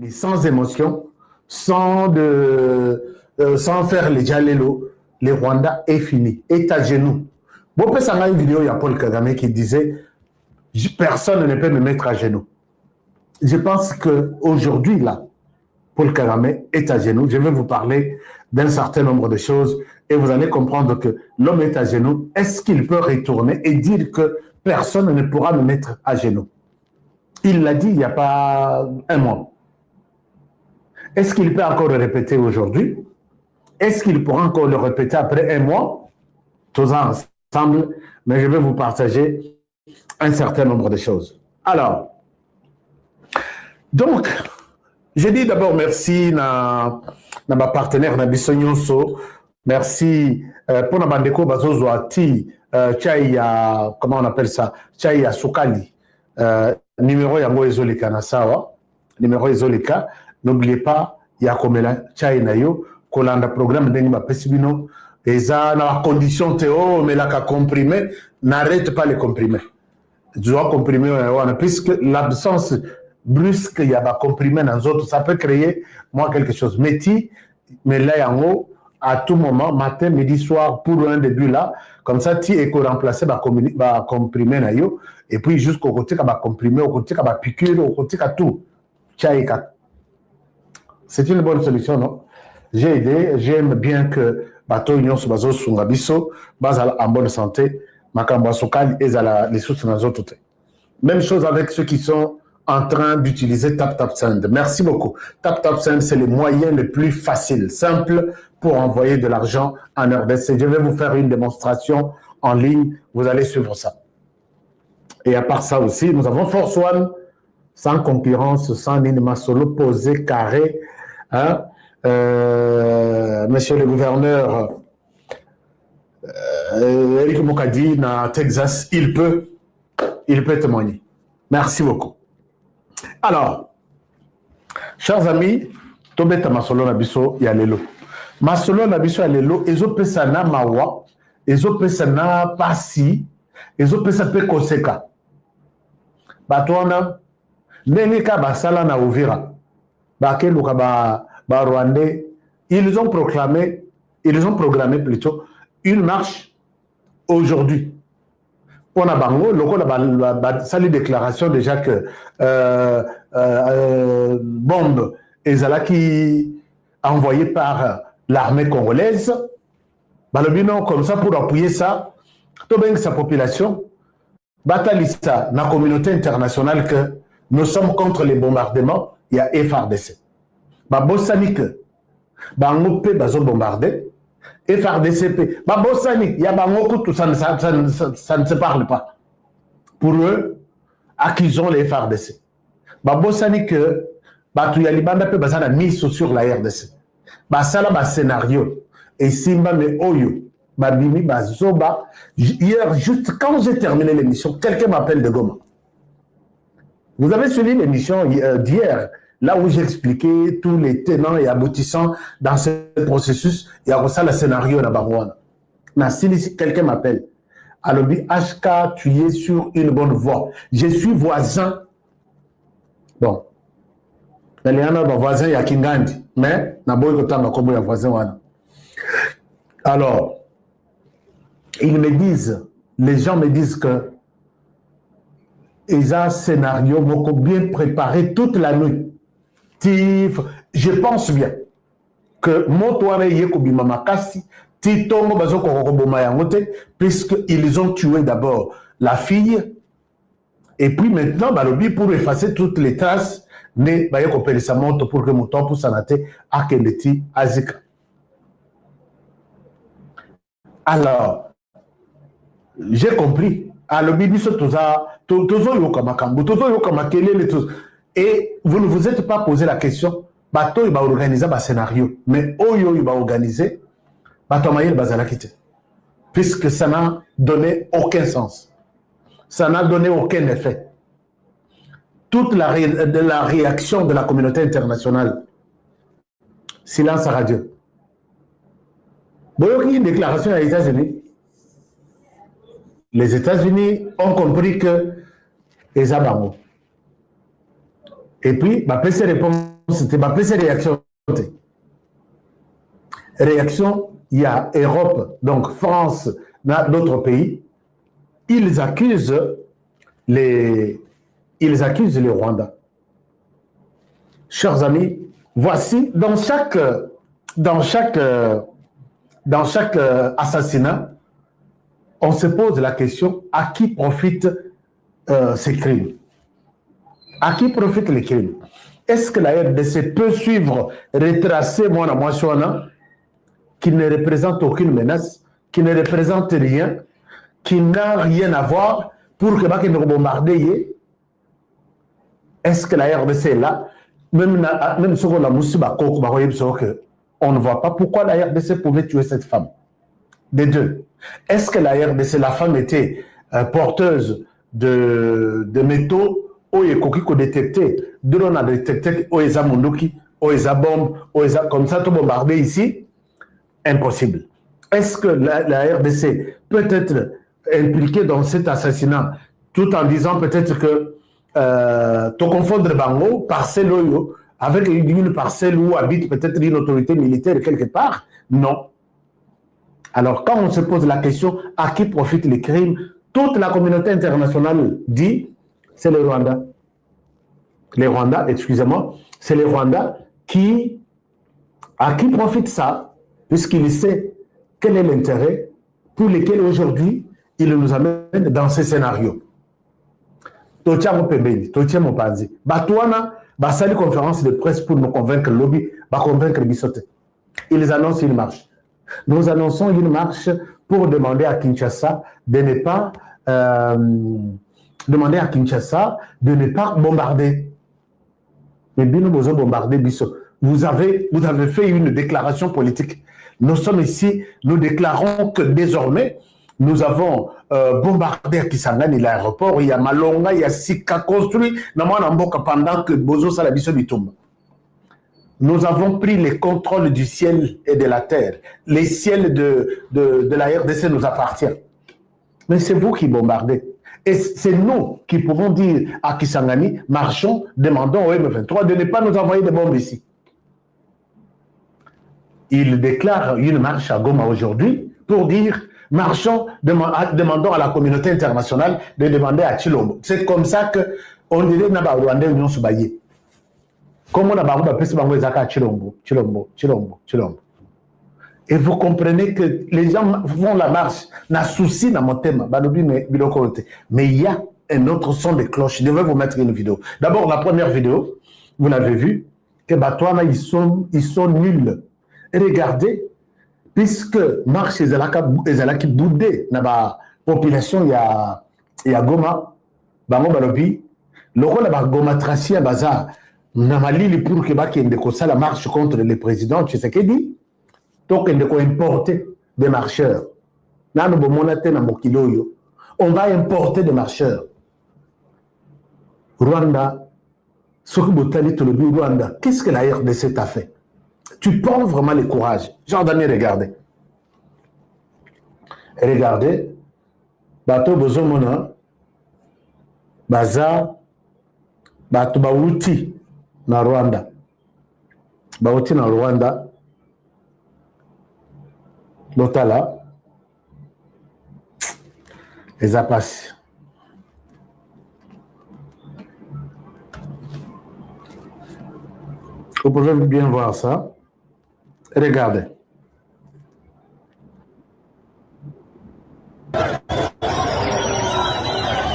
mais sans émotion, sans faire les dialélos, le Rwanda est fini, est à genoux. Bon, ça a une vidéo, il y a Paul Kagame qui disait personne ne peut me mettre à genoux. Je pense qu'aujourd'hui, là, Paul Kagame est à genoux. Je vais vous parler d'un certain nombre de choses et vous allez comprendre que l'homme est à genoux. Est-ce qu'il peut retourner et dire que personne ne pourra me mettre à genoux? Il l'a dit il n'y a pas un mois. Est-ce qu'il peut encore le répéter aujourd'hui? Est-ce qu'il pourra encore le répéter après un mois? Tous ensemble, mais je vais vous partager un certain nombre de choses. Alors, donc, je dis d'abord merci à ma partenaire Nabiso Nyonso. Merci pour Nabandeko Bazozouati, Chaya, comment on appelle ça? Chaya Sukali. Numéro Yango Ezolika Nasawa. Numéro Ezolika. N'oubliez pas, Yakomela Chaya Nayo, Kolanda programme d'Enima Pesibino. Et ça, dans la condition théo, mais là, qu'à comprimer, n'arrête pas les comprimés. Tu dois comprimer, puisque l'absence brusque, il y a des comprimés dans les autres, ça peut créer, moi, quelque chose. Mais là, en haut, à tout moment, matin, midi, soir, pour un début là, comme ça, tu es remplacé par comprimé, et puis jusqu'au côté, il y a comprimé, au côté, il y a piqûre, au côté, il y a tout. C'est une bonne solution, non? J'ai aidé, j'aime bien que bateau union sur bazo sungabiso, en bonne santé, makambo sokali et les sources dans les autres. Même chose avec ceux qui sont en train d'utiliser TapTapSend. Merci beaucoup. TapTapSend, c'est le moyen le plus facile, simple pour envoyer de l'argent en RDC. Je vais vous faire une démonstration en ligne, vous allez suivre ça. Et à part ça aussi, nous avons Force One, sans concurrence, sans Ninema Solo, posé carré, hein. Monsieur le gouverneur Eric Mokadi dans Texas, il peut témoigner. Merci beaucoup. Alors, chers amis, Tobeta Masolo Nabiso Yalelo. Masolo Nabiso Yalelo, Ezo Pesana Mawa, Ezo Pesana Pasi, Ezo Pesape Koseka. Batouana, Nenika Basala na Uvira, Bake Lukaba. Rwandais, ils ont programmé plutôt une marche aujourd'hui. On a bango, la salle déclaration déjà que bombe qui envoyée par l'armée congolaise, balobino comme ça pour appuyer ça, tout bien sa population, batalista la communauté internationale que nous sommes contre les bombardements, il y a FARDC. Babosani que Bangope bazo bombardé, FRDCP, Babosani, il y a Bangoku, tout ça ne se parle pas. Pour eux, acquisons les FRDC. Babosani que Batu Yalibanda peut bazana mise sur la RDC. Basala ba scénario et Simba me Oyo, Babimi Bazoba. Hier, juste quand j'ai terminé l'émission, quelqu'un m'appelle de Goma. Vous avez suivi l'émission d'hier. Là où j'expliquais tous les tenants et aboutissants dans ce processus, il y a ça le scénario dans Barouane. Si quelqu'un m'appelle, alors HK, tu es sur une bonne voie. Je suis voisin. Bon. Dans les autres voisins, il y a Kingandi. Mais, il y a voisin. Alors, ils me disent, les gens me disent que ils ont un scénario bien préparé toute la nuit. Je pense bien que puisqu'ils ont tué d'abord la fille et puis maintenant pour effacer toutes les traces pour que mon temps pour s'anater à Kendeti Azika. Alors j'ai compris alors et vous ne vous êtes pas posé la question, bateau il va organiser un scénario, mais Oyo il va organiser, bateau maïl bazala quitter, puisque ça n'a donné aucun sens, ça n'a donné aucun effet. Toute la réaction de la communauté internationale, silence à radio. Vous voyez une déclaration aux États-Unis. Les États-Unis ont compris que les Abamo. Et puis, ma PC répond c'était ma plus réaction. Réaction, il y a Europe, donc France, d'autres pays, ils accusent les Rwandais. Chers amis, voici dans chaque assassinat, on se pose la question à qui profitent ces crimes? À qui profitent les crimes? Est-ce que la RDC peut suivre, retracer Mwana Mwashwana, qui ne représente aucune menace, qui ne représente rien, qui n'a rien à voir pour que Baké nous bombarder? Est-ce que la RDC est là? Même si on a Moussiba, on ne voit pas pourquoi la RDC pouvait tuer cette femme. Des deux. Est-ce que la RDC, la femme était porteuse de métaux où il y a détecté, de l'on a détecté où il y a Mondoki, où il y a bombe, comme ça tout bombardé ici? Impossible. Est-ce que la RDC peut être impliquée dans cet assassinat tout en disant peut-être que tu confondre Bango, parcelle avec une parcelle où habite peut-être une autorité militaire quelque part? Non. Alors, quand on se pose la question à qui profitent les crimes, toute la communauté internationale dit c'est les Rwandais. Les Rwandais, excusez-moi, c'est les Rwandais à qui profite ça, puisqu'il sait quel est l'intérêt pour lequel aujourd'hui il nous amène dans ces scénarios. Totia Mopembeni, Totia Mopanzi, Batouana, Basali conférence de presse pour nous convaincre le lobby, convaincre Bissote. Ils annoncent une marche. Nous annonçons une marche pour demander à Kinshasa de ne pas bombarder. Mais bien nous avons bombardé Bissot. Vous avez fait une déclaration politique. Nous sommes ici, nous déclarons que désormais, nous avons bombardé à Kisangani l'aéroport, il y a Malonga, il y a Sika construit, pendant que Bozo Salabiso Bitumba. Nous avons pris le contrôle du ciel et de la terre. Les ciels de la RDC nous appartiennent. Mais c'est vous qui bombardez. Et c'est nous qui pouvons dire à Kisangani, marchons, demandons au M23 de ne pas nous envoyer des bombes ici. Il déclare une marche à Goma aujourd'hui pour dire, marchons, demandons à la communauté internationale de demander à Chilombo. C'est comme ça qu'on dirait que nous Rwandais Union Soubaye. Comment on a Chilombo. Et vous comprenez que les gens font la marche, n'a souci dans mon thème, mais il y a un autre son de cloche. Je devais vous mettre une vidéo. D'abord, la première vidéo, vous l'avez vu, que Batouana, ils sont nuls. Regardez, puisque marche Ezalaki boudé dans la population, il y a Goma, Bango Balobi, le rôle de Goma Traci à Baza, Namali pour que la marche contre le président Tshisekedi, donc il faut importer des marcheurs. On va importer des marcheurs. Rwanda, Rwanda, qu'est-ce que la RDC t'a fait? Tu prends vraiment le courage. Jordan, regardez. Regardez. Bato Bozomona, Baza, Bato Bauti na Rwanda. Bauti na Rwanda. Lotala. Les a passés. Vous pouvez bien voir ça. Regardez.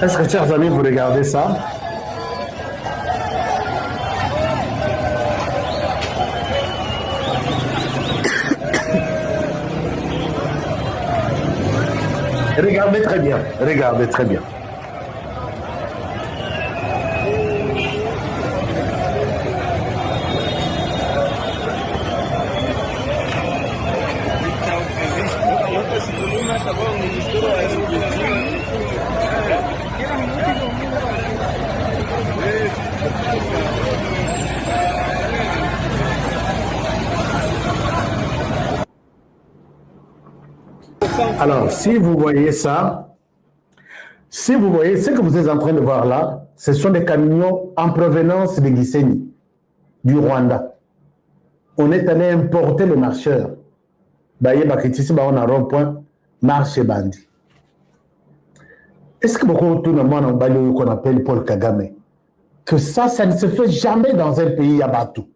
Est-ce que, chers amis, vous regardez ça? Regardez très bien. Regardez très bien. Alors, si vous voyez ça, si vous voyez ce que vous êtes en train de voir là, ce sont des camions en provenance de Gisenyi. du Rwanda. On est allé importer les marcheurs. Baye bakitisi ba on a rond-point marche bandi. Est-ce que beaucoup tout le monde qu'on appelle Paul Kagame, que ça ne se fait jamais dans un pays à Batou.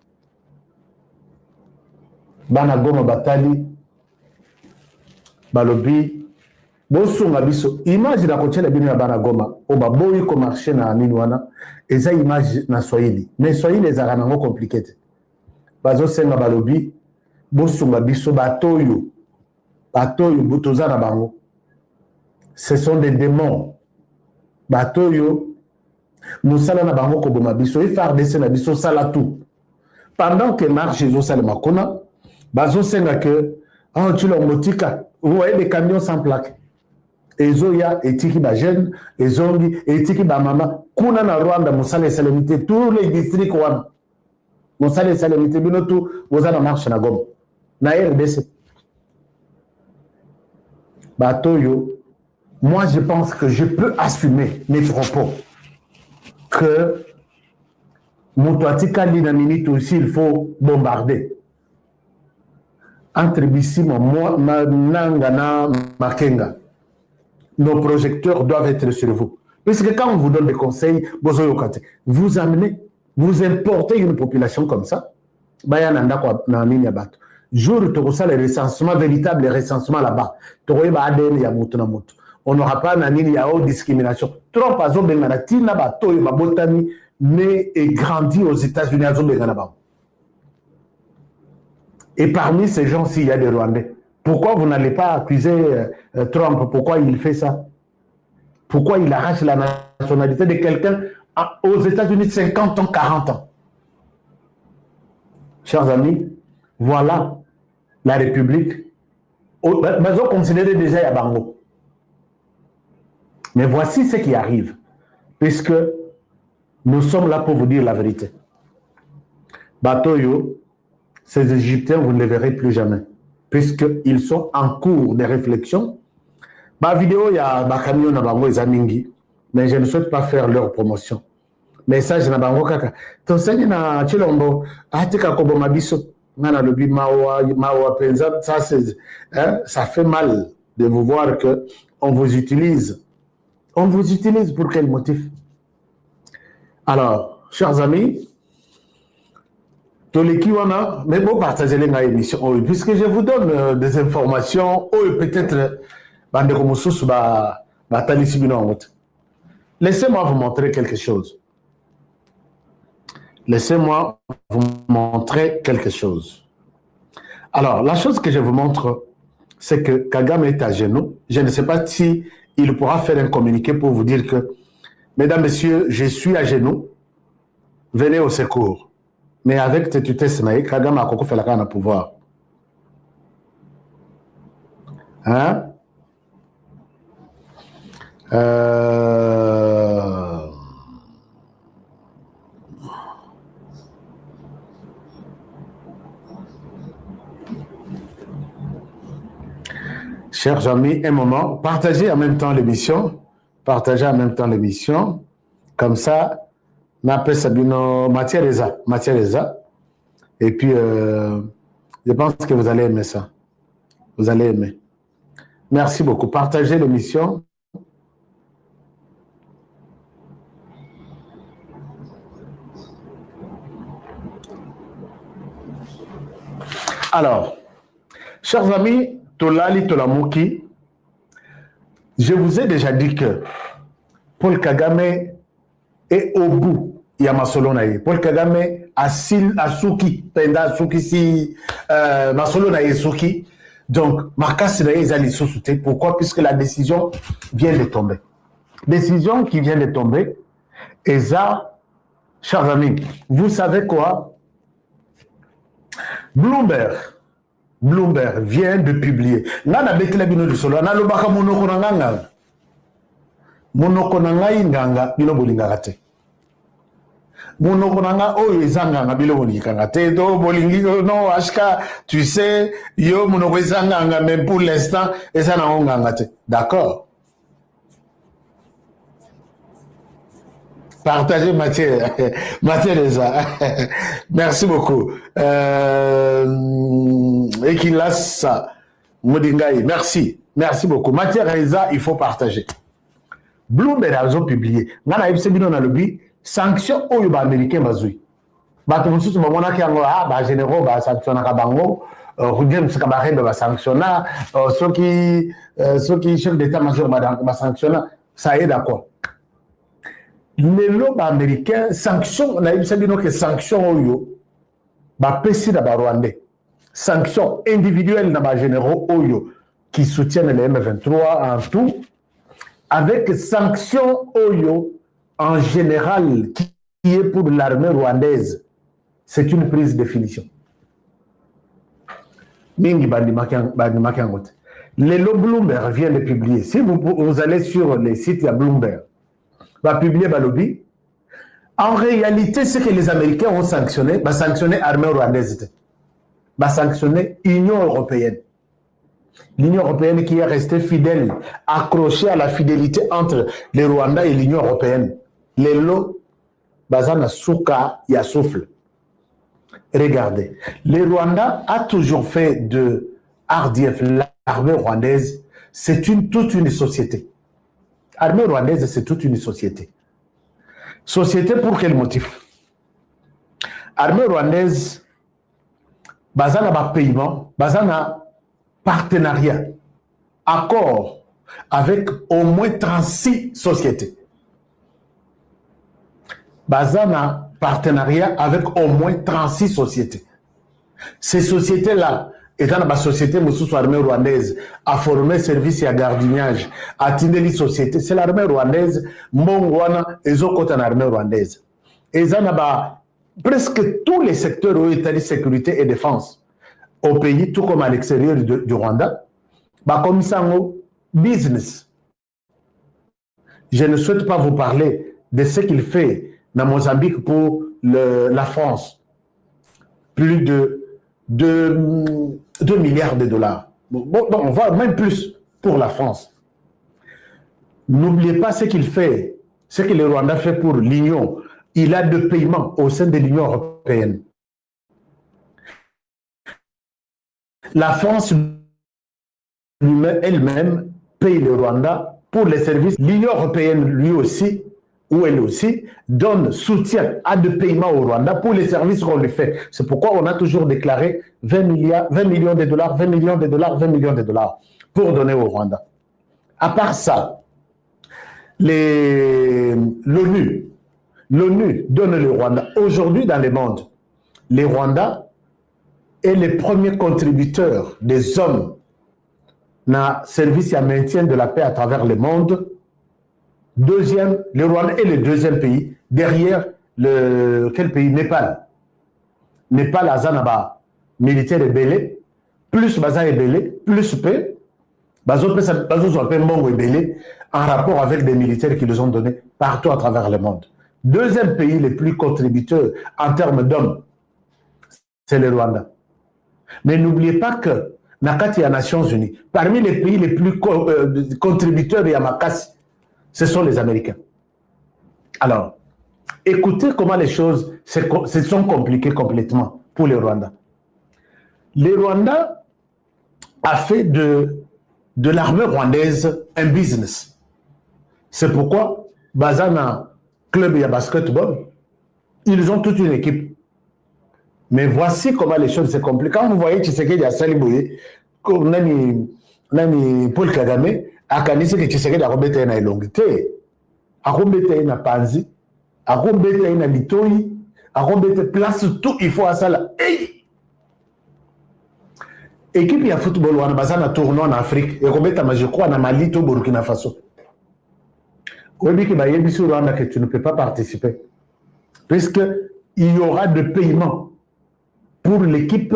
Bana Goma Batali, Balobi, Bosunga Biso, image la côté la bino Bana Goma, Oba boyi ko marché na Ninwana, et ça image na Swahili. Mais Swahili les aranango compliqué. Bazo senga Balobi, Bosunga Biso, Batoyo, Butoza na Bango. Ce sont des démons. Batoyo, Moussala na Bango Koboma Biso, et FARDC na Biso sala tout. Pendant que marche les osale makona, Bazo senga que, oh, tu l'as motika, vous voyez des camions sans plaque. Ezoya, etiki ba jeune, ezongi, etiki ba mama, kuna na Rwanda, Moussala et Salamité, tous les districts wana. Moussala et Salamité, binotou, vous avez marche na Goma. Na RDC. Batoyo, moi, je pense que je peux assumer mes propos. Que Moutouatika Lina minute aussi, il faut bombarder. Entre Bissima, moi, Nangana, Makenga, nos projecteurs doivent être sur vous. Parce que quand on vous donne des conseils, vous amenez, vous importez une population comme ça. Jour où tu reçois le recensement, véritable recensement là-bas, tu reçois ADN ya mutu na mutu. On n'aura pas nani ya haute discrimination. Trop azo bengana tina ba toyo ba botami né et grandi aux États-Unis azo bengana ba. Et parmi ces gens-ci, il y a des Rwandais. Pourquoi vous n'allez pas accuser Trump? Pourquoi il fait ça? Pourquoi il arrache la nationalité de quelqu'un aux États-Unis 50 ans, 40 ans? Chers amis, voilà la République. Ils ont considéré déjà Yabango. Mais voici ce qui arrive. Puisque nous sommes là pour vous dire la vérité. Batoyo, ces Égyptiens, vous ne les verrez plus jamais. Puisqu'ils sont en cours de réflexion. Ma vidéo, il y a ma camion na bango ezamingi, mais je ne souhaite pas faire leur promotion. Message na bango kaka. Tonseni na chilombo, atika kobo mabiso. Ça fait mal de vous voir que on vous utilise. On vous utilise pour quel motif? Alors, chers amis, mais bon, partagez l'émission, puisque je vous donne des informations, ou peut-être, laissez-moi vous montrer quelque chose. Laissez-moi vous montrer quelque chose. Alors, la chose que je vous montre, c'est que Kagame est à genoux. Je ne sais pas si il pourra faire un communiqué pour vous dire que, mesdames, messieurs, je suis à genoux. Venez au secours. Mais avec Tetute Kagame a beaucoup fait la canne à pouvoir. Hein? Chers amis, un moment, partagez en même temps l'émission. Partagez en même temps l'émission. Comme ça, Napé Sabino, Mathieu Reza. Et puis, je pense que vous allez aimer ça. Vous allez aimer. Merci beaucoup. Partagez l'émission. Alors, chers amis, Tolali Tolamuki, je vous ai déjà dit que Paul Kagame est au bout. Il y a Masolonaï. Paul Kagame a Suki, Penda Suki, si Masolonaï Suki. Donc, Marcas Naïs Ali Sousouté. Pourquoi? Puisque la décision vient de tomber. Décision qui vient de tomber. Et ça, chers amis, vous savez quoi? Bloomberg vient de publier. Nana Bekele Bino du Solo, Nana Lobaka Monoko Nanganga. Monoko Nangai Nganga, Bino Bolingate. Monoko Nanga, oh, Zanga, Bilo Bolingate. Do Bolingi, non, Ashka, tu sais, yo, Monoko Zanga, mais pour l'instant, et ça n'a pas. D'accord. Partagez Mathieu. Mathieu déjà. Merci beaucoup. Ekilas Modingaï, merci. Merci beaucoup. Mathieu Reza, il faut partager. Bloomberg a publié. Nana Ibsebino na lobby sanction au yuba américain bazui. Bato mususu mamona ki yango ba généraux ba sanctionna ka bango. James Kabarebe ba sanctionna. Ceux qui chef d'état-major ba sanctionna. Ça est d'accord. Les lobes américains sanctions on a Ibsebino que sanction au yo ba pesi na ba rwandais. Sanctions individuelles na ba généraux au yo qui soutiennent les M23 en tout. Avec sanctions Oyo en général qui est pour l'armée rwandaise, c'est une prise de finition. Mingi Bandimakiangote. Les lots Bloomberg vient de publier. Si vous allez sur les sites de Bloomberg, va publier Balobi. En réalité, ce que les Américains ont sanctionné, va sanctionner l'armée rwandaise, va sanctionner l'Union européenne. L'Union européenne qui est restée fidèle, accrochée à la fidélité entre les Rwandais et l'Union européenne. Les lots, Bazana Souka, il y a souffle. Regardez, le Rwanda a toujours fait de RDF, l'armée rwandaise, c'est toute une société. L'armée rwandaise, c'est toute une société. Société pour quel motif? L'armée rwandaise, Bazana ba paiement, Bazana partenariat, accord avec au moins 36 sociétés. Bazana partenariat avec au moins 36 sociétés. Ces sociétés-là, étant la société Moussous armée rwandaise, a formé service et à gardiennage, a tenu les sociétés. C'est l'armée rwandaise, Mongwana et Zokota l'armée rwandaise. Et ça n'a presque tous les secteurs où il y a de sécurité et défense. Au pays, tout comme à l'extérieur du Rwanda, comme ça, business. Je ne souhaite pas vous parler de ce qu'il fait dans Mozambique pour la France. Plus de 2 milliards de dollars. Bon, on va même plus pour la France. N'oubliez pas ce qu'il fait, ce que le Rwanda fait pour l'Union. Il a de paiements au sein de l'Union européenne. La France elle-même paye le Rwanda pour les services. L'Union européenne, lui aussi, ou elle aussi, donne soutien à de paiements au Rwanda pour les services qu'on lui fait. C'est pourquoi on a toujours déclaré 20 millions de dollars, 20 millions de dollars, 20 millions de dollars pour donner au Rwanda. À part ça, l'ONU donne le Rwanda. Aujourd'hui, dans le monde, le Rwanda est le premier contributeur des hommes dans le service et maintien de la paix à travers le monde. Deuxième, le Rwanda est le deuxième pays, derrière quel pays? Népal. Népal, Azanaba, militaire est belé, plus Baza est belé, plus paix, Bazo est belé, en rapport avec des militaires qui les ont donnés partout à travers le monde. Deuxième pays le plus contributeur en termes d'hommes, c'est le Rwanda. Mais n'oubliez pas que Nakati a Nations Unies, parmi les pays les plus contributeurs de Yamakasi, ce sont les Américains. Alors, écoutez comment les choses se sont compliquées complètement pour le Rwanda. Le Rwanda a fait de l'armée rwandaise un business. C'est pourquoi, Bazana Club et basketball, ils ont toute une équipe. Mais voici comment les choses se compliquent. Quand vous voyez Tshisekedi à Salibouye, comme Nani Paul Kagame, à Kanisi que Tshisekedi a rebeté na elongité, a rebeté na Panzi, a rebeté na Litoi, a rebeté place tout, il faut à ça là. Hey! Équipe de football, on a basé un tournoi en Afrique, et rebeté je crois, na Mali, au Burkina Faso. Que tu ne peux pas participer, puisqu'il y aura de paiements pour l'équipe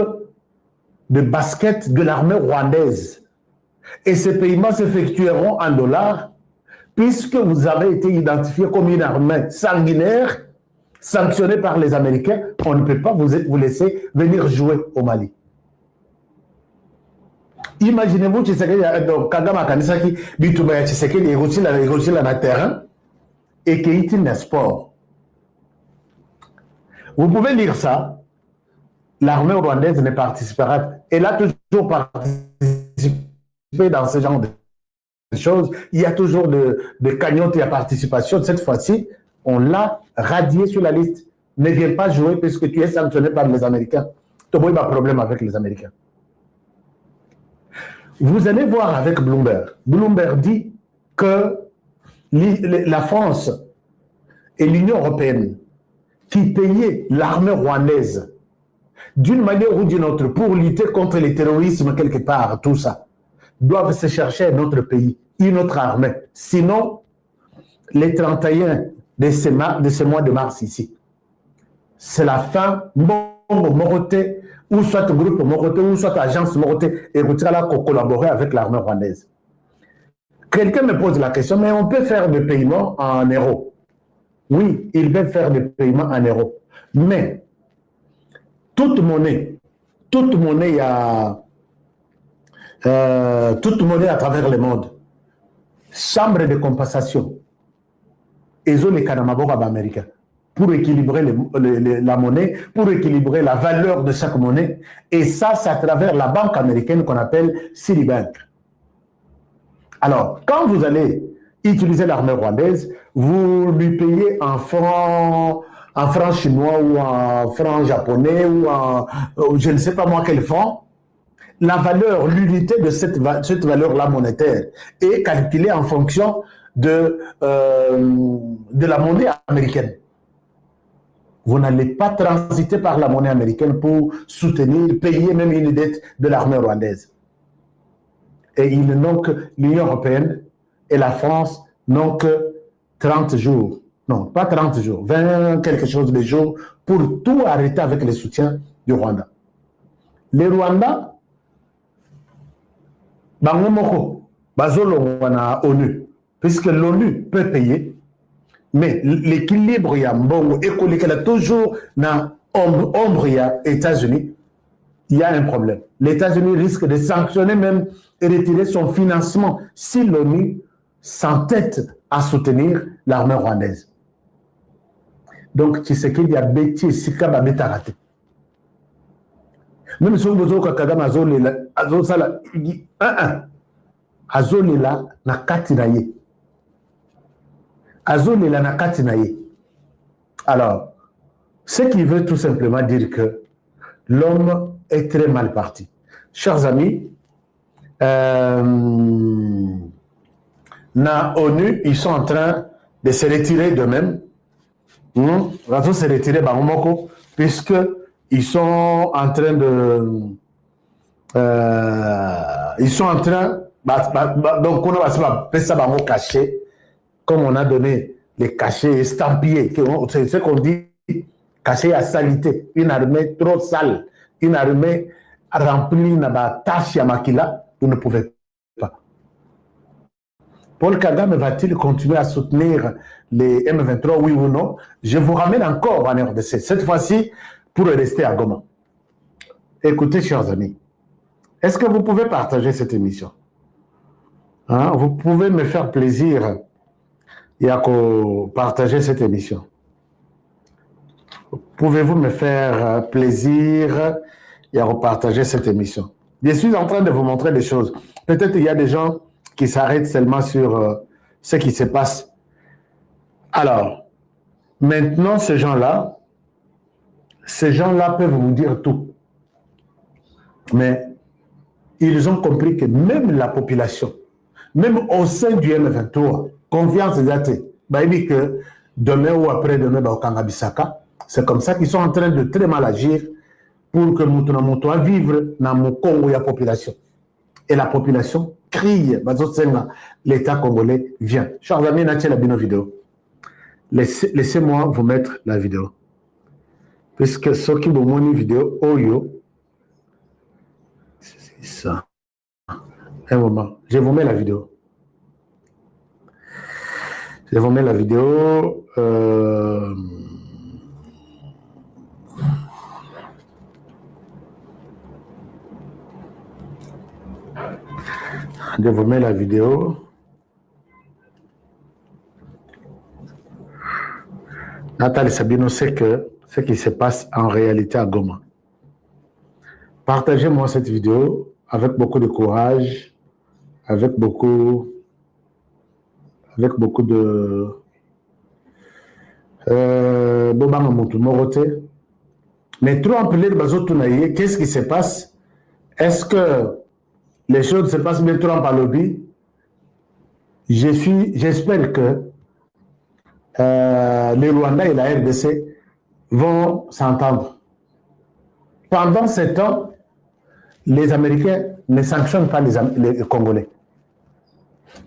de basket de l'armée rwandaise. Et ces paiements s'effectueront en dollars, puisque vous avez été identifié comme une armée sanguinaire, sanctionnée par les Américains. On ne peut pas vous laisser venir jouer au Mali. Imaginez-vous Kagame Kanisaki, Bitouba Tshisekedi, il y a terrain, et qu'il y a un sport. Vous pouvez lire ça. L'armée rwandaise ne participera. Elle a toujours participé dans ce genre de choses. Il y a toujours de cagnottes et de participation. Cette fois-ci, on l'a radié sur la liste. Ne viens pas jouer puisque tu es sanctionné par les Américains. Tu n'as pas de problème avec les Américains. Vous allez voir avec Bloomberg. Bloomberg dit que la France et l'Union européenne qui payaient l'armée rwandaise d'une manière ou d'une autre pour lutter contre le terrorisme quelque part, tout ça, doivent se chercher un autre pays, une autre armée. Sinon, les 31 de ce mois de mars ici, c'est la fin, Moroté, ou soit groupe Moroté, ou soit agence Moroté, et vous là pour collaborer avec l'armée rwandaise. Quelqu'un me pose la question, mais on peut faire des paiements en euros. Oui, ils peuvent faire des paiements en euros. Mais toute monnaie à travers le monde, chambre de compensation, ils ont les Kanamabora américains pour équilibrer la monnaie, pour équilibrer la valeur de chaque monnaie. Et ça, c'est à travers la banque américaine qu'on appelle Citibank. Alors, quand vous allez utiliser l'armée rwandaise, vous lui payez en francs chinois ou en francs japonais ou en je ne sais pas moi quel franc. La valeur, l'unité de cette valeur-là monétaire est calculée en fonction de la monnaie américaine. Vous n'allez pas transiter par la monnaie américaine pour soutenir, payer même une dette de l'armée rwandaise. Et ils n'ont que l'Union européenne et la France n'ont que 30 jours. Non, pas 30 jours, 20 quelque chose de jours pour tout arrêter avec le soutien du Rwanda. Les Rwandais, Bangomoko, Bazolo, on a ONU, puisque l'ONU peut payer, mais l'équilibre, il y a bon, écolique, toujours dans ombre, il y a États-Unis, il y a un problème. Les États-Unis risquent de sanctionner même et retirer son financement si l'ONU s'entête à soutenir l'armée rwandaise. Donc, tu sais qu'il y a bêtise, si Kaba bêta raté. Même si vous avez Kagame Azolela na katinaye. Azolela na katinaye. Alors, ce qui veut tout simplement dire que l'homme est très mal parti. Chers amis, na ONU, ils sont en train de se retirer d'eux-mêmes. Ils vont se retirer Bangomoko, puisque ils sont en train de... ils sont en train... donc, on va ça Bango caché, comme on a donné les cachets estampillés. C'est ce qu'on dit, caché à salité. Une armée trop sale, une armée remplie de tâches à makila, vous ne pouvez pas. Paul Kagame va-t-il continuer à soutenir les M23, oui ou non? Je vous ramène encore en RDC, cette fois-ci pour rester à Goma. Écoutez, chers amis, est-ce que vous pouvez partager cette émission? Hein? Vous pouvez me faire plaisir et à partager cette émission. Pouvez-vous me faire plaisir et à partager cette émission? Je suis en train de vous montrer des choses. Peut-être qu'il y a des gens qui s'arrêtent seulement sur ce qui se passe. Alors, maintenant, ces gens-là peuvent vous dire tout. Mais ils ont compris que même la population, même au sein du M23, confiance est datée. Bah, il dit que demain ou après-demain, bah, au Kangabisaka, c'est comme ça qu'ils sont en train de très mal agir pour que nous vivre dans le Congo et la population. Et la population crie, l'État congolais vient. Chers amis, la vidéo. Laissez-moi vous mettre la vidéo. Puisque ceux qui ont une vidéo, Oyo, c'est ça. Un moment, je vous mets la vidéo. Je vous mets la vidéo. Je vous mets la vidéo. Nathalie Sabino sait que ce qui se passe en réalité à Goma. Partagez-moi cette vidéo avec beaucoup de courage, avec beaucoup de mais trop qu'est-ce qui se passe? Est-ce que les choses se passent bien trop en lobby? J'espère que les Rwandais et la RDC vont s'entendre. Pendant ce temps, les Américains ne sanctionnent pas les Congolais.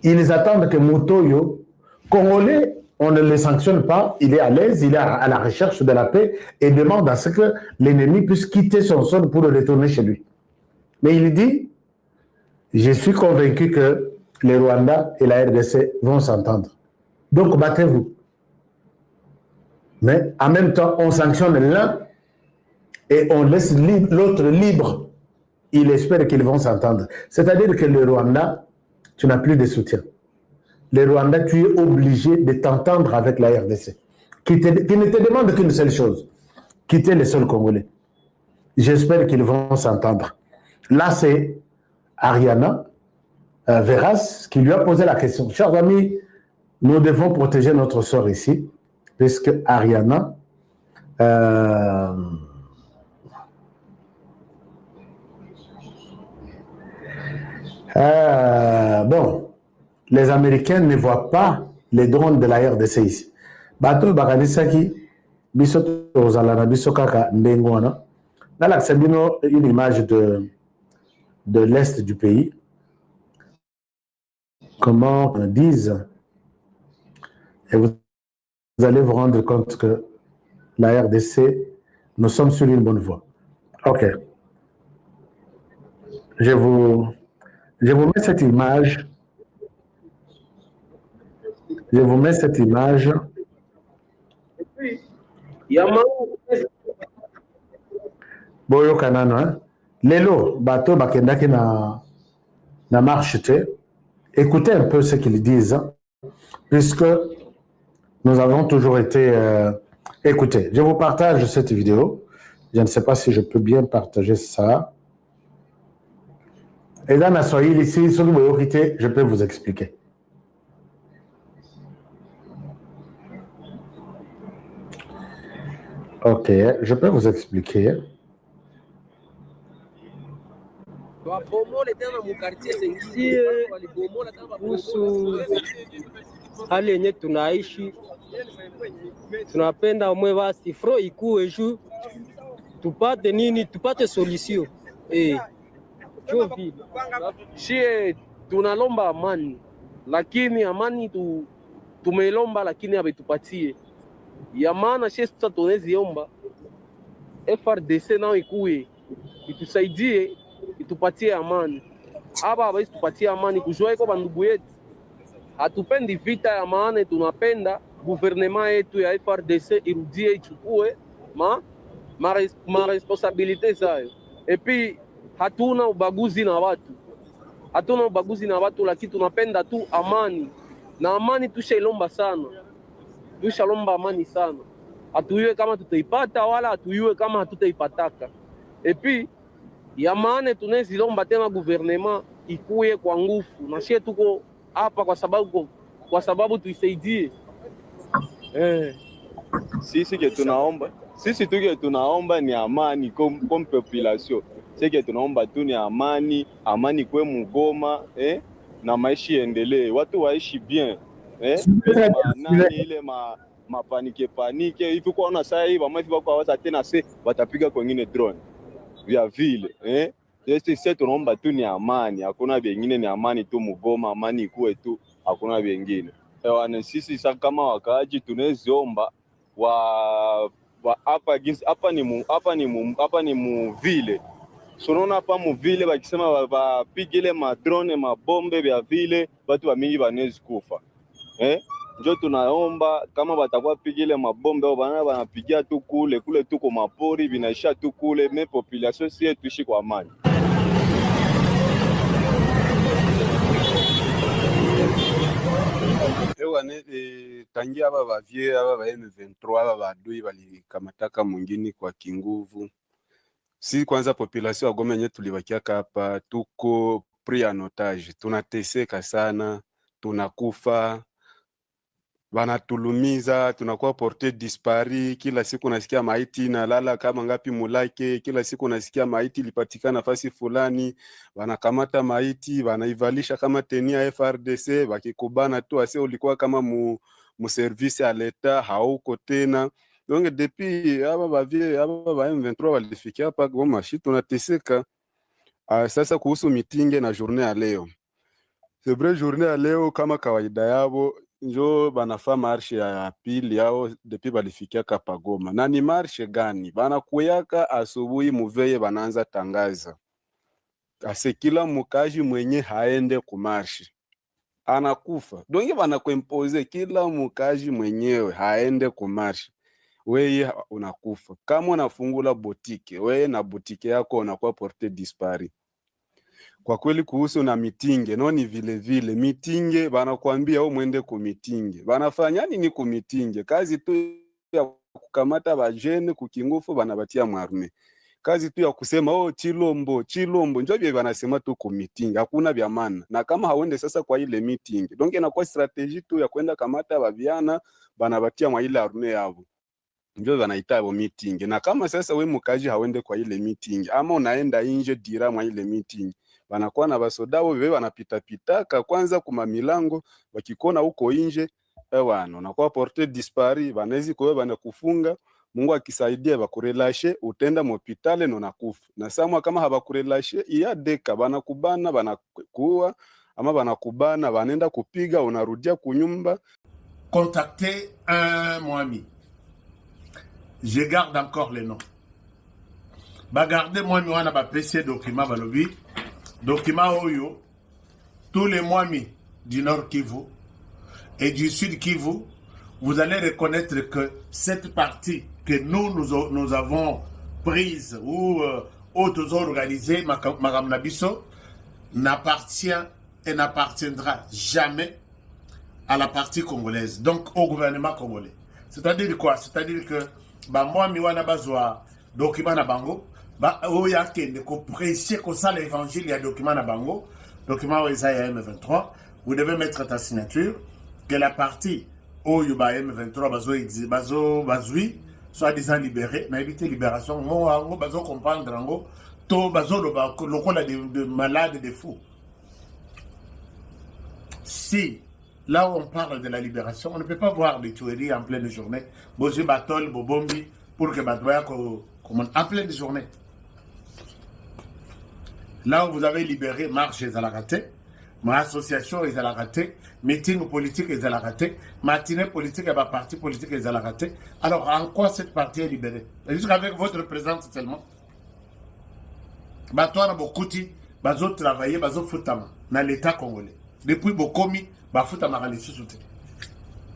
Ils attendent que Mutoyo, Congolais, on ne les sanctionne pas, il est à l'aise, il est à la recherche de la paix et demande à ce que l'ennemi puisse quitter son sol pour le retourner chez lui. Mais il dit, je suis convaincu que les Rwandais et la RDC vont s'entendre. Donc battez-vous. Mais en même temps, on sanctionne l'un et on laisse l'autre libre. Il espère qu'ils vont s'entendre. C'est-à-dire que le Rwanda, tu n'as plus de soutien. Le Rwanda, tu es obligé de t'entendre avec la RDC, qui ne te demande qu'une seule chose, quitter les sols congolais. J'espère qu'ils vont s'entendre. Là, c'est Ariana Veras qui lui a posé la question. Chers amis, nous devons protéger notre sort ici, puisque Ariana bon, les Américains ne voient pas les drones de la RDC ici. Bato Bakanisaki, Bisoto Ozalana, Bisokaka, Ndengwana. Dans l'Axabino, une image de l'Est du pays. Comment on disent, et vous allez vous rendre compte que la RDC, nous sommes sur une bonne voie. Ok. Je vous mets cette image. Je vous mets cette image. Boyo Kanano, hein? Lelo, bateau bakendaki na marche te. Écoutez un peu ce qu'ils disent, hein, puisque nous avons toujours été écoutés. Je vous partage cette vidéo. Je ne sais pas si je peux bien partager ça. Et dans la Swahili ici, sur le je peux vous expliquer. Ok, je peux vous expliquer. Kuhusu hali yenye tunaishi, tunapenda umwe basi fro ikuwe juu tupate nini, tupate solution shie tunalomba amani, lakini amani tumelomba, lakini abetupatie ya maana. Shie sasa tuneziomba FRDC nao ikuwe itusaidie, itupatie amani. Hapa hawezi tupatie amani kujua iko bandugu yetu. Hatupendi vita ya maana, tunapenda gouvernement yetu ya FRDC irudie ichukue ma responsabilite zayo. Epi hatuna ubaguzi na watu. Hatuna ubaguzi na watu, lakini tunapenda tu amani. Na amani tushailomba sana. Tushalomba amani sana. Hatuyue kama tutaipata wala hatuyue kama hatutaipataka. Epi ya maana tunezilomba tena gouvernement ikuye kwa nguvu. Na shie tuko hapa kwa sababu tuisaidie. Sisi tunaomba ni amani comme population. Sisi tunaomba tu ni amani kwe Mugoma, na maisha endelee. Watu waishi bien, ile mapanike hivi kuona saa hii bamazi bako waza tena watapiga kwengine drone vya vile, Sisi tunaomba tu ni amani, hakuna vingine, ni amani tu Mugoma, amani ikuwe tu, hakuna vingine. Sisi kama wakaaji tuneziomba hapa ni muvile. Sonona hapa muvile bakisema bapigile madrone mabombe vya vile watu wa mingi banezi kufa. Njo tunaomba kama batakuwa pigile mabombe au banapigia tu kule tuko mapori binaisha tu kule, me population si tuishi kwa amani. tangia aba bavie aba ba M23 aba badui walikamataka mwingine kwa kinguvu. Si kwanza population ya Goma yenye tulibakiaka hapa tuko pris en otage, tunateseka sana, tunakufa, wanatulumiza, tunakuwa porte dispari. Kila siku nasikia maiti inalala kama ngapi mulake, kila siku nasikia maiti ilipatikana nafasi fulani, wanakamata maiti wanaivalisha kama tenia FRDC, wakikubana tu ase ulikuwa kama mu service ya leta hauko tena. Donc depuis aba bavie aba ba M23 walifikia hapa Goma, shi tunateseka. Sasa kuhusu mitinge na journée ya leo, c'est vrai journée ya leo kama kawaida yabo njo banafa marshe ya pili yao depuis balifikia hapa Goma. Na ni marshe gani? Banakuyaka asubuhi muveye banaanza tangaza ase kila mukaji mwenye haende kumarshe anakufa. Donge banakuimpose kila mukaji mwenyewe haende kumarshe, weye unakufa. Kama unafungula botike, weye na botike yako unakuwa porte dispari. Kwa kweli kuhusu na mitinge, no ni vile vile mitinge banakuambia au mwende ku mitinge. Banafanya nini ku mitinge? Kazi tu ya kukamata bajene kukingufu banabatia mwarme. Kazi tu ya kusema oh Chilombo njo bye banasema tu ku mitinge, hakuna vya maana. Na kama hawende sasa kwa ile meeting, donc inakuwa strategy tu ya kwenda kamata babiana banabatia mwa ile arme yabo. Ndio wanaita hapo meeting. Na kama sasa we mukaji hawende kwa ile meeting ama unaenda nje dira mwa ile meeting, wanakuwa na basodao wewe wanapita pitaka kwanza kuma milango, wakikona huko nje ewana unakuwa porte dispari, banezi kwa wewe banakufunga. Mungu akisaidia bakurelashe utenda hospitali na unakufa. Na samwa kama habakurelashe iya deka banakubana banakuwa ama banakubana banenda kupiga unarudia kunyumba. Contacter un mon ami. Je garde encore les noms. Bagardez moi mi wana ba PC document balobi. Document oyo tous les mois du Nord Kivu et du Sud Kivu, vous allez reconnaître que cette partie que nous avons prise ou autres organisées, Madame Nabiso, n'appartient et n'appartiendra jamais à la partie congolaise, donc au gouvernement congolais. C'est-à-dire quoi? C'est-à-dire que moi, miwana bazwa document na bango, oya kende ko prêcher ko ça l'évangile, il y a document na bango, document Isaïe M23, vous devez mettre ta signature que la partie Oyoba M23 bazui soit disant libéré, mais éviter libération, moi bazo comprendre ngo to bazo lokola de malades, de fous. Si là où on parle de la libération, on ne peut pas voir des tueries en pleine journée. Bozi batol, bobombi, pour que Batouaya en pleine journée. Là où vous avez libéré, marche et raté, ma association est raté, meeting politique est raté, matinée politique et ma parti politique est raté. Alors en quoi cette partie est libérée? Juste avec votre présence seulement. Batouana Bokouti, bazo travailler, bazo foutama, dans l'état congolais. Depuis Bokomi, bafuta marali sous-souté.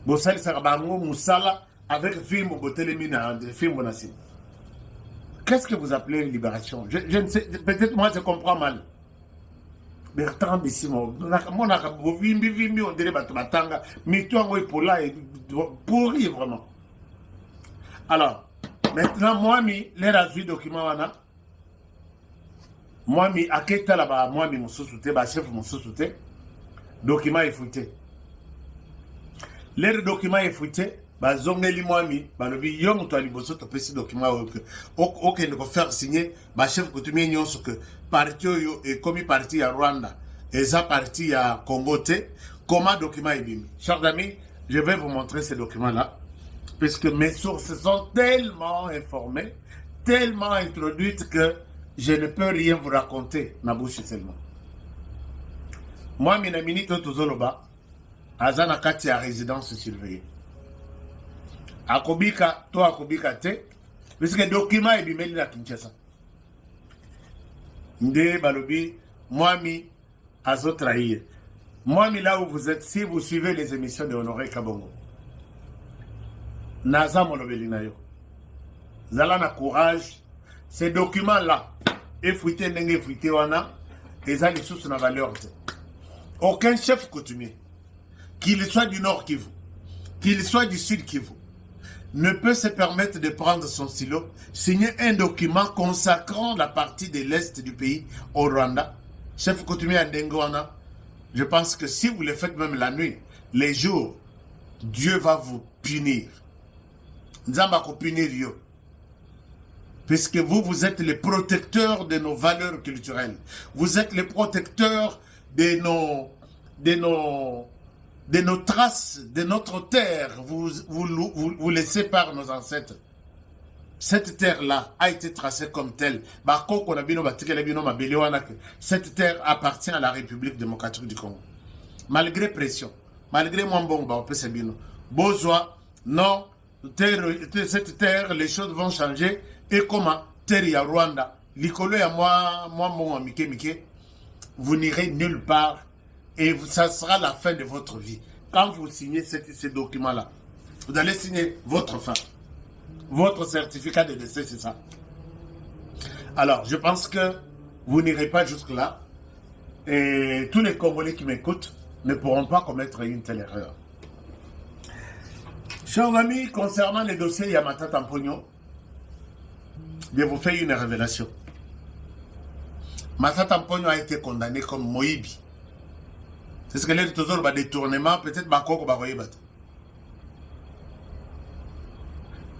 Bossali Sarabango, Moussala, avec film Botelemina, film Bonassi. Qu'est-ce que vous appelez libération? Je ne sais, peut-être moi je comprends mal. Bertrand Bissimo, on dirait Batanga, mais toi, pourri vraiment. Alors, maintenant, moi, les razui documents, moi, à quel temps là-bas, moi, mon sous-souté, chef, mon sous-souté, document est fouté. Les documents est fouté. Zongeli mwami balobi yong to aliboso to pesi document ok ne ko faire signer ba chef coutumier nyonso que parti yo et comme parti à Rwanda et ça parti à Congo te comment document est bimi. Chers amis, je vais vous montrer ces documents là parce que mes sources sont tellement informées, tellement introduites que je ne peux rien vous raconter na bouche seulement. Moi mina minito tozoloba azana kati ya résidence surveillée. Akobika, toi akobika te, parce que le document est bimeli na Kinshasa. Nde balobi, Mwami azo trahir. Mwami là où vous êtes, si vous suivez les émissions de Honoré Kabongo, Naza molobeli na yo. Zala na courage, ces documents-là, effouité n'enge effouité wana, et ça les sources na valeur te. Aucun chef coutumier, qu'il soit du Nord Kivu, qu'il soit du Sud Kivu, ne peut se permettre de prendre son stylo, signer un document consacrant la partie de l'Est du pays au Rwanda. Chef coutumier à Ndengwana, je pense que si vous le faites même la nuit, les jours, Dieu va vous punir. Nzamba ko punir yo. Puisque vous, vous êtes les protecteurs de nos valeurs culturelles. Vous êtes les protecteurs de nos traces, de notre terre. Vous laissez par nos ancêtres. Cette terre-là a été tracée comme telle. Cette terre appartient à la République démocratique du Congo. Malgré pression, malgré mon bon, Bozoa, non, cette terre, les choses vont changer. Et comment terre ya Rwanda, l'icolo ya moi, Mike, vous n'irez nulle part et ça sera la fin de votre vie. Quand vous signez ces documents-là, vous allez signer votre fin. Votre certificat de décès, c'est ça. Alors, je pense que vous n'irez pas jusque-là. Et tous les Congolais qui m'écoutent ne pourront pas commettre une telle erreur. Chers amis, concernant les dossiers Yamata Tampogno, je vous fais une révélation. Matata Tampogno a été condamné comme Moïbi. C'est ce que les toujours va détournement, peut-être Bakoko Bakoyebat.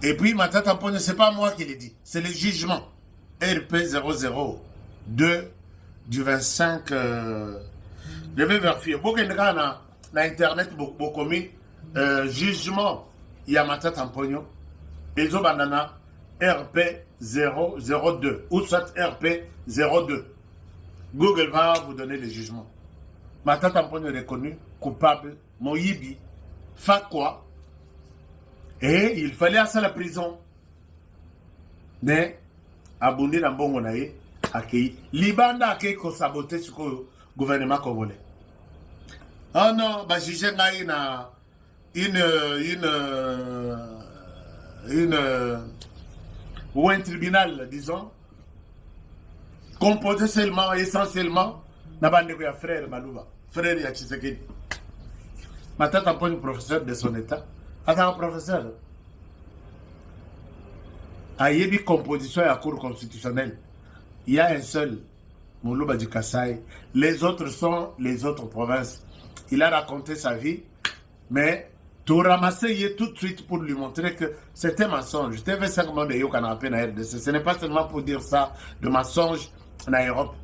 Et puis Matata Tampogno, ce n'est pas moi qui l'ai dit, c'est le jugement RP 002 du 25. Je vais vérifier. Beaucoup de gens dans Internet, beaucoup jugement Yamata Tampogno, et Zobanana RP 002 ou soit RP 02. Google va vous donner le jugement. Matata Tampogno est reconnu coupable, Moïbi, Fakwa, et il fallait à ça la prison. Mais, Aboundi Nambongo Naye, accueilli. Libanda accueilli qu'on sabotait sur le gouvernement congolais. Oh non, bah j'ai ou un tribunal, disons, composé seulement, essentiellement, de frère Malouba, frère Yachisekedi. Matata Tampogno, professeur de son état, attends, professeur, à Yebi composition à la Cour constitutionnelle, il y a un seul, Moulouba du Kassai, les autres sont les autres provinces. Il a raconté sa vie, mais tout ramasser tout de suite pour lui montrer que c'était mensonge. Je t'avais 5 mois de Yokanapé na RDC. Ce n'est pas seulement pour dire ça, de mensonge en Europe.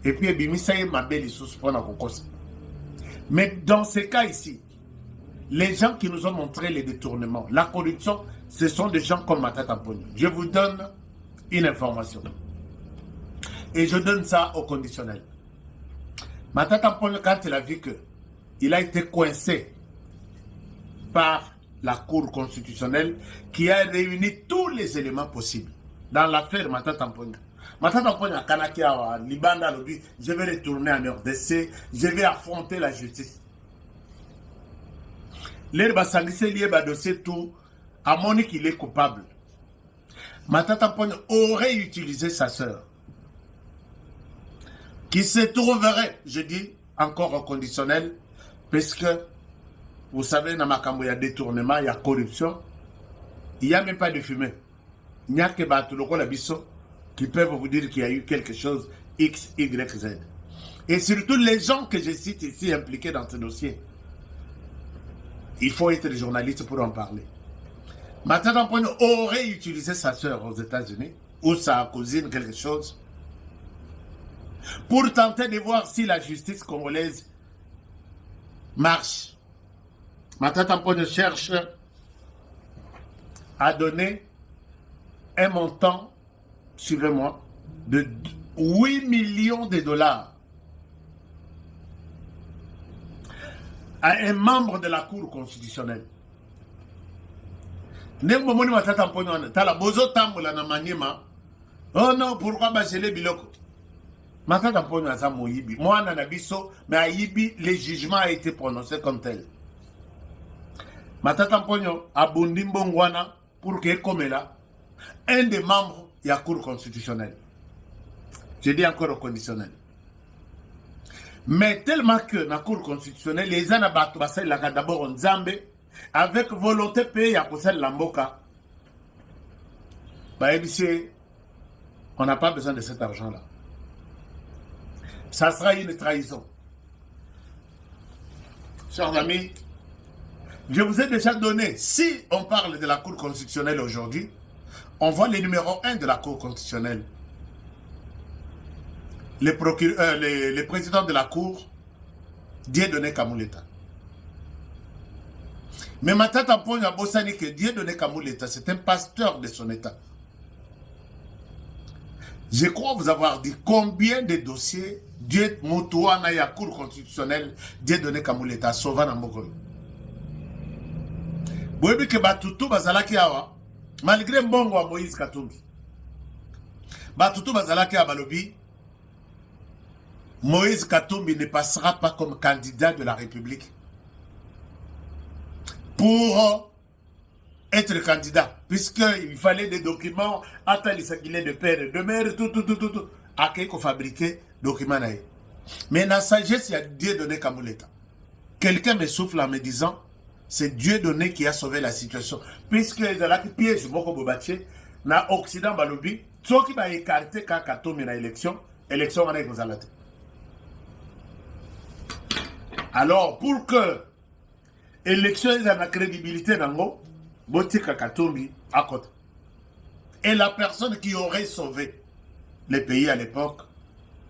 Et puis, Bimisa ma belle sous pour la Kokos. Mais dans ces cas ici, les gens qui nous ont montré les détournements, la corruption, ce sont des gens comme Matata Tampogno. Je vous donne une information. Et je donne ça au conditionnel. Matata Tampogno, quand il a vu que il a été coincé par la Cour constitutionnelle qui a réuni tous les éléments possibles dans l'affaire Matata Tampogno. Matata Tampogno a Kanaki à Libanda, je vais retourner en RDC, je vais affronter la justice. L'herbe Sandissé lié à dossier tout, à Monique il est coupable. Matata Tampogno aurait utilisé sa sœur, qui se trouverait, je dis encore au conditionnel, parce que vous savez, dans Makambo, il y a détournement, il y a corruption. Il n'y a même pas de fumée. Il n'y a que Batuloko Labisso qui peuvent vous dire qu'il y a eu quelque chose X, Y, Z. Et surtout les gens que je cite ici impliqués dans ce dossier. Il faut être journaliste pour en parler. Matata Tampogno aurait utilisé sa sœur aux États-Unis ou sa cousine, quelque chose, pour tenter de voir si la justice congolaise marche. Matata Tampogno cherche à donner un montant, suivez-moi, de 8 millions de dollars à un membre de la Cour constitutionnelle. Matata Tampogno, tala bozo tambola na Maniema. Oh non, pourquoi bachele biloko? Matata Tampogno a ça moyibi. Moi, nanabiso, mais à Yibi, le jugement a été prononcé comme tel. Matata Tampogno a bondi mbongwana pour que comme là, un des membres de la Cour constitutionnelle. Je dis encore au conditionnel. Mais tellement que dans la Cour constitutionnelle, les gens ont d'abord en Zambé, avec volonté pays à cause de l'Amboka. On n'a pas besoin de cet argent-là. Ça sera une trahison. Chers amis, je vous ai déjà donné, si on parle de la Cour constitutionnelle aujourd'hui, on voit les numéros 1 de la Cour constitutionnelle. Le président de la Cour, Dieudonné Kamuleta. Mais Matata Mponyo Bossani que Dieudonné Kamuleta, c'est un pasteur de son État. Je crois vous avoir dit combien de dossiers Dieu Moutouana ya Cour constitutionnelle Dieudonné Kamuleta sauva na Mbokoyo. Boyebi ke batutu bazalaki awa malgré mbongo wa Moïse Katumbi. Batutu bazalaki awa balobi Moïse Katumbi ne passera pas comme candidat de la République. Pour être candidat, puisqu'il fallait des documents, attendre qu'il est de père et de mère, tout. À qui qu'on fabriquait documents. Mais dans la sagesse, il y a Dieudonné Kamuleta. Quelqu'un me souffle en me disant, c'est Dieudonné qui a sauvé la situation. Puisque les gens qui piègent Moko Bobaché, dans l'Occident, Balobi, ceux qui vont écarter quand Katumbi dans l'élection, l'élection va être aux. Alors, pour que l'élection ait la crédibilité dans le Botika Katumbi à côté. Et la personne qui aurait sauvé le pays à l'époque,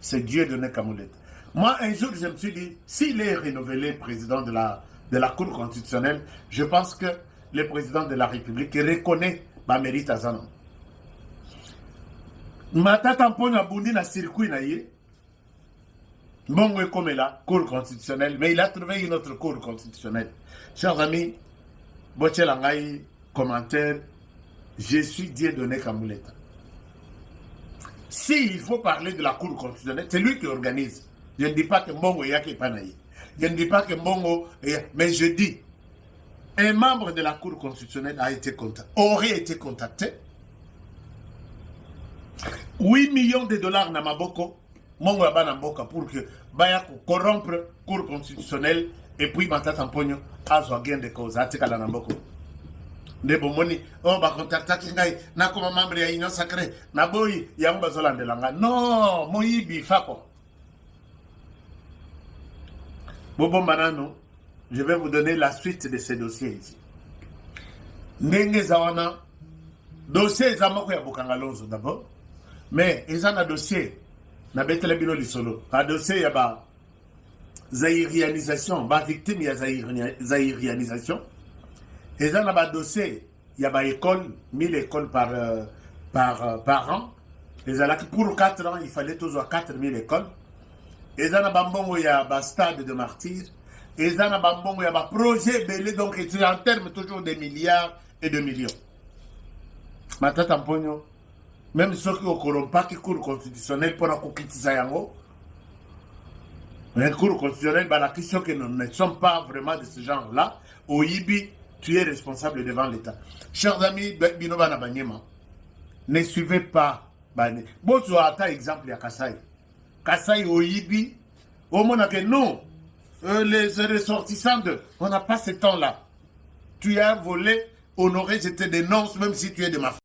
c'est Dieudonné Kamuleta. Moi, un jour, je me suis dit, s'il est renouvelé président de la Cour constitutionnelle, je pense que le président de la République reconnaît ma mérite à Zanon. Matata Mponyo Abundi na circuit na ye. Mbongo est comme là, Cour constitutionnelle, mais il a trouvé une autre Cour constitutionnelle. Chers amis, Bochelangaï, commentaire, je suis Dieudonné Kamuleta. S'il faut parler de la Cour constitutionnelle, c'est lui qui organise. Je ne dis pas que Mbongo est panaï. Je ne dis pas que Mbongo est... Mais je dis, un membre de la Cour constitutionnelle aurait été contacté. 8 millions de dollars na maboko. Mongo ya bana mboka pour que baya corrompre Cour constitutionnelle et puis Matata Mponyo azwa gain de cause atikala na mboko nde bomoni on ba contacter ngai na comme membre ya union sacrée na boyi ya mba zolandelanga non moyibi fako bobo manano. Je vais vous donner la suite de ces dossiers ici. Ndenge zawana dossier zamoko ya Bokangalonzo d'abord, mais ils ont un dossier na betele bino lisolo un dossier ya ba zaïrianisation ba victime ya zaïrianisation et ça na ba dossier ya ba école 1000 écoles par an et ça là pour 4 ans il fallait toujours 4000 écoles et ça na ba mbongo ya ba stade de martyrs et ça na ba mbongo ya ba projet belé donc c'est en termes toujours de milliards et de millions. Matata Mponyo même ceux qui ont corrompu la Cour constitutionnelle pour la critiquer yango. La Cour constitutionnelle, la question que nous ne sommes pas vraiment de ce genre-là, au Yibi, tu es responsable devant l'État. Chers amis, ne suivez pas. Bon, tu as un exemple à Kassai. Kassai au Yibi, au moment que non, les ressortissants on n'a pas ce temps-là. Tu as volé, honoré, je te dénonce, même si tu es de ma famille.